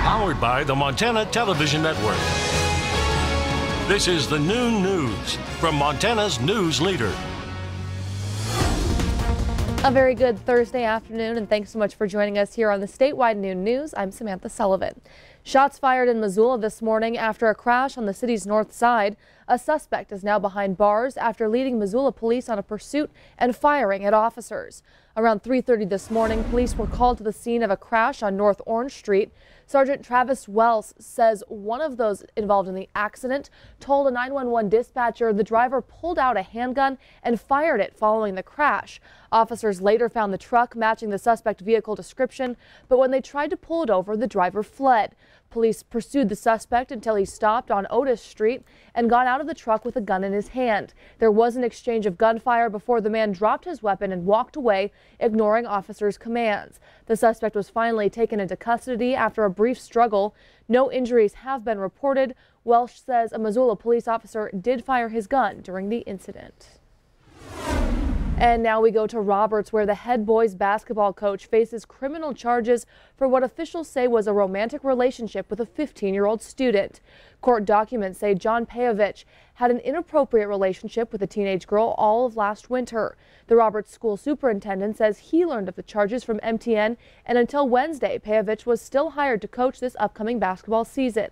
Powered by the Montana Television Network. This is the Noon News from Montana's news leader. A very good Thursday afternoon, and thanks so much for joining us here on the Statewide Noon News. I'm Samantha Sullivan. Shots fired in Missoula this morning after a crash on the city's north side. A suspect is now behind bars after leading Missoula police on a pursuit and firing at officers. Around 3:30 this morning, police were called to the scene of a crash on North Orange Street. Sergeant Travis Wells says one of those involved in the accident told a 911 dispatcher the driver pulled out a handgun and fired it following the crash. Officers later found the truck matching the suspect vehicle description, but when they tried to pull it over, the driver fled. Police pursued the suspect until he stopped on Otis Street and got out of the truck with a gun in his hand. There was an exchange of gunfire before the man dropped his weapon and walked away, ignoring officers' commands. The suspect was finally taken into custody after a brief struggle. No injuries have been reported. Welsh says a Missoula police officer did fire his gun during the incident. And now we go to Roberts, where the head boys basketball coach faces criminal charges for what officials say was a romantic relationship with a 15-year-old student. Court documents say John Payovich had an inappropriate relationship with a teenage girl all of last winter. The Roberts school superintendent says he learned of the charges from MTN, and until Wednesday, Payovich was still hired to coach this upcoming basketball season.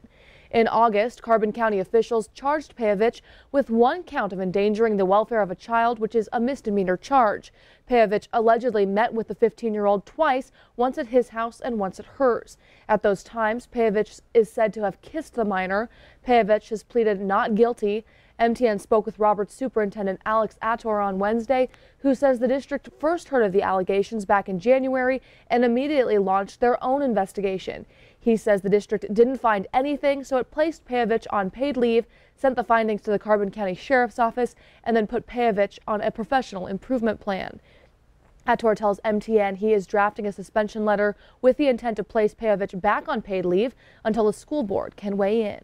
In August, Carbon County officials charged Payovich with one count of endangering the welfare of a child, which is a misdemeanor charge. Payovich allegedly met with the 15-year-old twice, once at his house and once at hers. At those times, Payovich is said to have kissed the minor. Payovich has pleaded not guilty. MTN spoke with Roberts Superintendent Alex Attor on Wednesday, who says the district first heard of the allegations back in January and immediately launched their own investigation. He says the district didn't find anything, so it placed Payovich on paid leave, sent the findings to the Carbon County Sheriff's Office, and then put Payovich on a professional improvement plan. Attor tells MTN he is drafting a suspension letter with the intent to place Payovich back on paid leave until the school board can weigh in.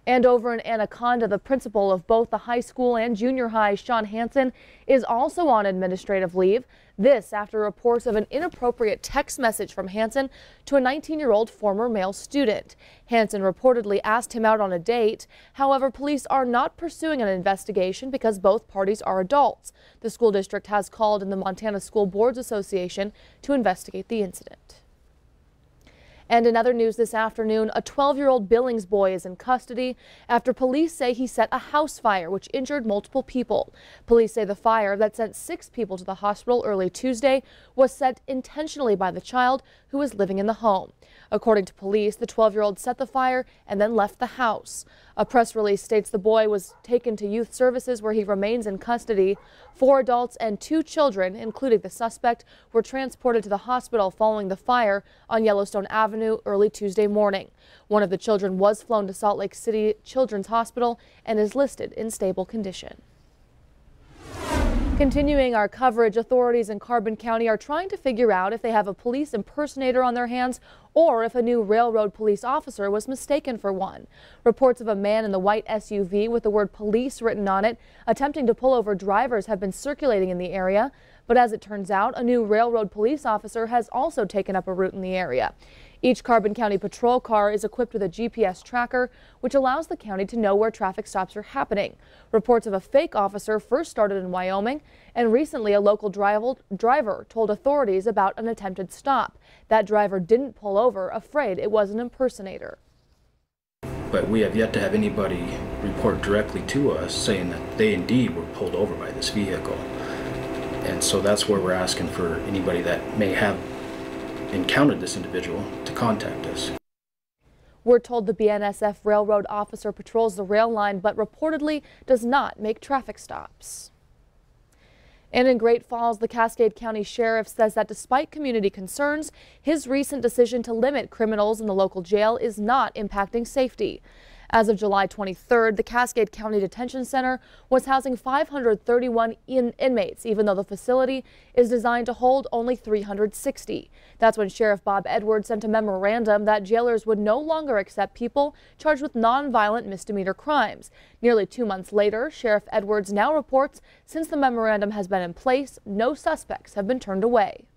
And over in Anaconda, the principal of both the high school and junior high, Sean Hansen, is also on administrative leave. This after reports of an inappropriate text message from Hansen to a 19-year-old former male student. Hansen reportedly asked him out on a date. However, police are not pursuing an investigation because both parties are adults. The school district has called in the Montana School Boards Association to investigate the incident. And in other news this afternoon, a 12-year-old Billings boy is in custody after police say he set a house fire which injured multiple people. Police say the fire that sent 6 people to the hospital early Tuesday was set intentionally by the child who was living in the home. According to police, the 12-year-old set the fire and then left the house. A press release states the boy was taken to youth services where he remains in custody. 4 adults and 2 children, including the suspect, were transported to the hospital following the fire on Yellowstone Avenue early Tuesday morning. One of the children was flown to Salt Lake City Children's Hospital and is listed in stable condition. Continuing our coverage, authorities in Carbon County are trying to figure out if they have a police impersonator on their hands or if a new railroad police officer was mistaken for one. Reports of a man in the white SUV with the word police written on it attempting to pull over drivers have been circulating in the area. But as it turns out, a new railroad police officer has also taken up a route in the area. Each Carbon County patrol car is equipped with a GPS tracker, which allows the county to know where traffic stops are happening. Reports of a fake officer first started in Wyoming, and recently a local driver told authorities about an attempted stop. That driver didn't pull over, afraid it was an impersonator. But we have yet to have anybody report directly to us saying that they indeed were pulled over by this vehicle. And so that's where we're asking for anybody that may have encountered this individual to contact us. We're told the BNSF railroad officer patrols the rail line but reportedly does not make traffic stops. And in Great Falls, the Cascade County Sheriff says that despite community concerns, his recent decision to limit criminals in the local jail is not impacting safety. As of July 23rd, the Cascade County Detention Center was housing 531 inmates, even though the facility is designed to hold only 360. That's when Sheriff Bob Edwards sent a memorandum that jailers would no longer accept people charged with nonviolent misdemeanor crimes. Nearly 2 months later, Sheriff Edwards now reports since the memorandum has been in place, no suspects have been turned away.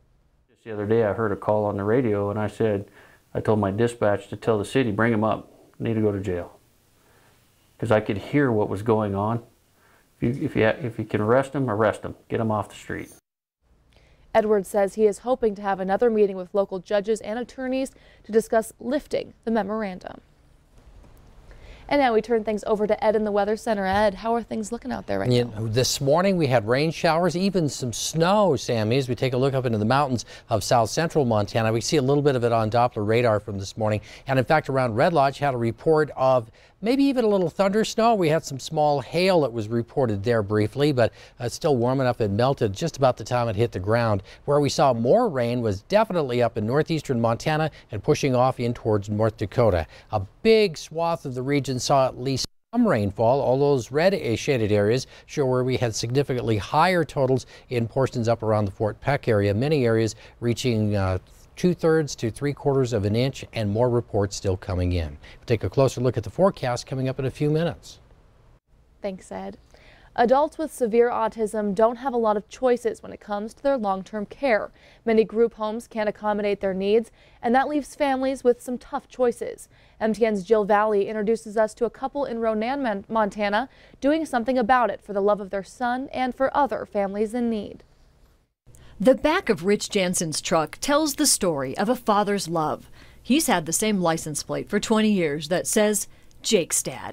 Just the other day, I heard a call on the radio, and I said, I told my dispatch to tell the city, bring him up, need to go to jail. Because I could hear what was going on. If you can arrest him, get him off the street. Edwards says he is hoping to have another meeting with local judges and attorneys to discuss lifting the memorandum. And now we turn things over to Ed in the Weather Center. Ed, how are things looking out there right now? This morning we had rain showers, even some snow, Sammy. As we take a look up into the mountains of south central Montana, we see a little bit of it on Doppler radar from this morning. And in fact, around Red Lodge had a report of maybe even a little thunder snow. We had some small hail that was reported there briefly, but it's still warm enough it melted just about the time it hit the ground. Where we saw more rain was definitely up in northeastern Montana and pushing off in towards North Dakota. A big swath of the region saw at least some rainfall. All those red shaded areas show where we had significantly higher totals in portions up around the Fort Peck area. Many areas reaching 2/3 to 3/4 of an inch, and more reports still coming in. We'll take a closer look at the forecast coming up in a few minutes. Thanks, Ed. Adults with severe autism don't have a lot of choices when it comes to their long-term care. Many group homes can't accommodate their needs, and that leaves families with some tough choices. MTN's Jill Valley introduces us to a couple in Ronan, Montana, doing something about it for the love of their son and for other families in need. The back of Rich Jansen's truck tells the story of a father's love. He's had the same license plate for 20 years that says Jake's dad.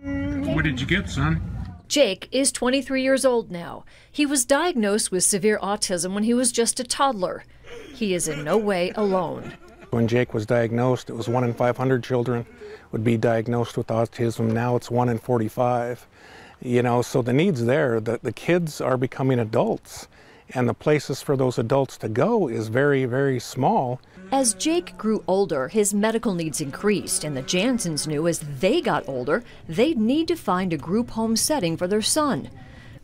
What did you get, son? Jake is 23 years old now. He was diagnosed with severe autism when he was just a toddler. He is in no way alone. When Jake was diagnosed, it was 1 in 500 children would be diagnosed with autism. Now it's 1 in 45. You know, so the need's there. The kids are becoming adults, and the places for those adults to go is very, very small. As Jake grew older, his medical needs increased, and the Jansens knew as they got older, they'd need to find a group home setting for their son.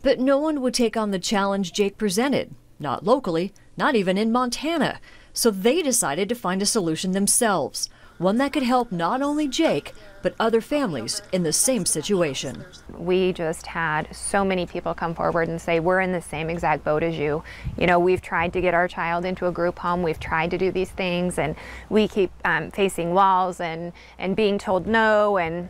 But no one would take on the challenge Jake presented, not locally, not even in Montana. So they decided to find a solution themselves, one that could help not only Jake, but other families in the same situation. We just had so many people come forward and say, we're in the same exact boat as you. You know, we've tried to get our child into a group home, we've tried to do these things, and we keep facing walls and being told no, and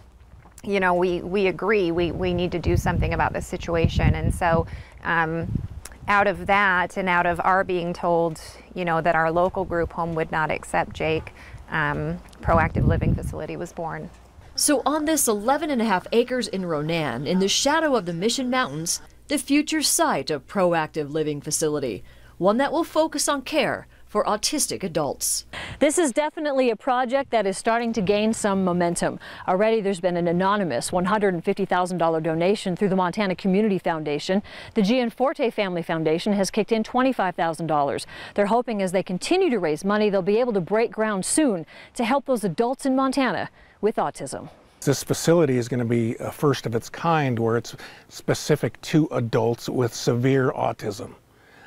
you know, we agree we need to do something about this situation. And so out of that, and out of our being told, you know, that our local group home would not accept Jake, Proactive Living Facility was born. So on this 11.5 acres in Ronan, in the shadow of the Mission Mountains, the future site of Proactive Living Facility, one that will focus on care for autistic adults. This is definitely a project that is starting to gain some momentum. Already there's been an anonymous $150,000 donation through the Montana Community Foundation. The Gianforte Family Foundation has kicked in $25,000. They're hoping as they continue to raise money, they'll be able to break ground soon to help those adults in Montana with autism. This facility is going to be a first of its kind, where it's specific to adults with severe autism.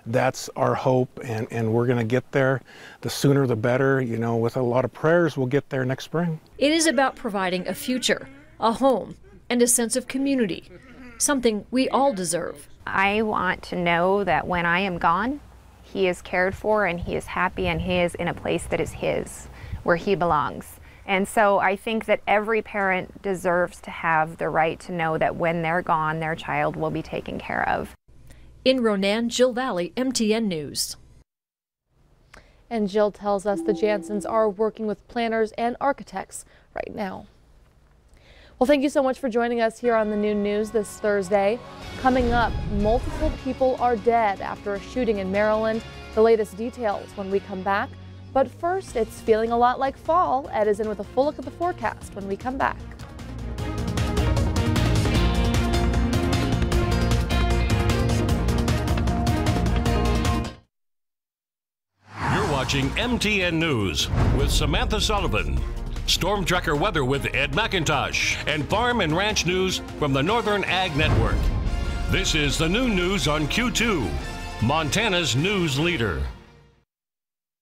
That's our hope, and we're going to get there. The sooner the better. You know, with a lot of prayers, we'll get there next spring. It is about providing a future, a home, and a sense of community, something we all deserve. I want to know that when I am gone, he is cared for and he is happy and he is in a place that is his, where he belongs. And so I think that every parent deserves to have the right to know that when they're gone, their child will be taken care of. In Ronan, Jill Valley, MTN News. And Jill tells us the Jansens are working with planners and architects right now. Well, thank you so much for joining us here on the Noon News this Thursday. Coming up, multiple people are dead after a shooting in Maryland. The latest details when we come back. But first, it's feeling a lot like fall. Ed is in with a full look at the forecast when we come back. Watching MTN News with Samantha Sullivan, Storm Tracker weather with Ed McIntosh, and Farm and Ranch News from the Northern Ag Network. This is the Noon News on Q2, Montana's news leader.